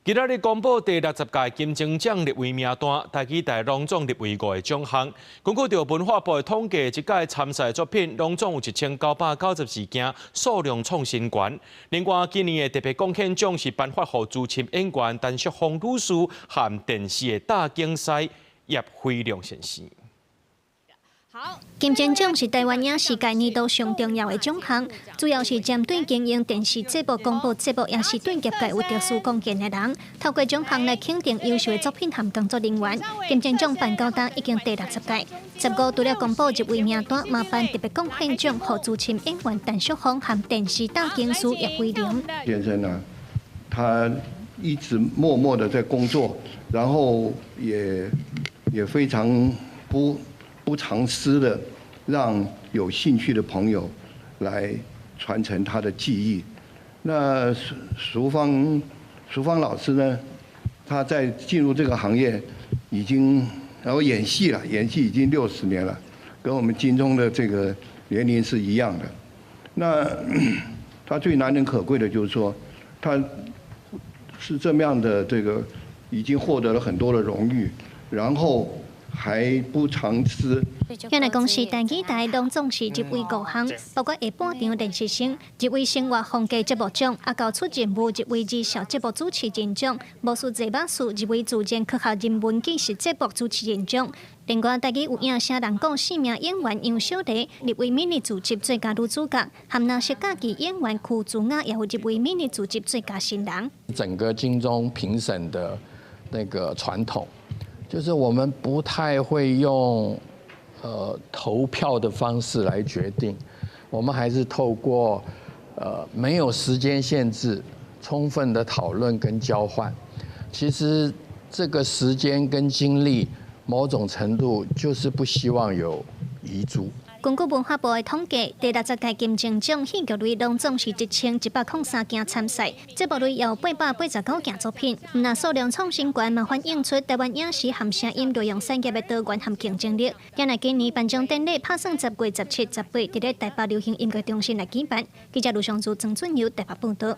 今日公布第60届金钟奖入围名单，台语台隆总入围5个奖项。根据着文化部的统计，这届参赛作品隆总有1992件，数量创新高。另外，今年的特别贡献奖是颁发给资深演员陈淑芳女士和电视的大竞赛叶辉亮先生。 金钟奖是台湾影视界年度上重要的奖项，主要是针对经营电视节目、广播节目，也是对业界有特殊贡献的人。透过奖项来肯定优秀的作品和工作人员。金钟奖办到今已经第60届，15除了公布入围名单，嘛颁特别贡献奖给资深演员陈淑芳和电视大竞师叶辉亮先生呢，他一直默默的在工作，然后也非常不藏私的，让有兴趣的朋友来传承他的技艺。那淑芳老师呢，他在进入这个行业已经，然后演戏已经60年了，跟我们金钟的这个年龄是一样的。那他最难能可贵的就是说，他是这么样的这个，已经获得了很多的荣誉，然后 还不藏私。今日公司台语台拢总是入围5项，包括下半场电视星入围生活风格节目奖，高出任务入围绩效节目主持人奖，魔术坐巴士入围自然科学人文纪实节目主持人奖。另外，台语有影声人讲4名演员杨小蝶入围迷你组辑最佳女主角，含那些家己演员曲祖雅也会入围迷你组辑最佳新人。整个金钟评审的那个传统， 就是我们不太会用投票的方式来决定，我们还是透过没有时间限制、充分的讨论跟交换。其实这个时间跟精力，某种程度就是不希望有遗珠。 根据文化部的统计，第60届金钟奖戏剧类拢总是1103件参赛，节目类有889件作品。那数量创新高，嘛反映出台湾影视和声音内容产业的多元和竞争力。今年颁奖典礼打算10月17、18，伫咧台北流行音乐中心来举办。记者卢尚珠、曾俊尧台北报道。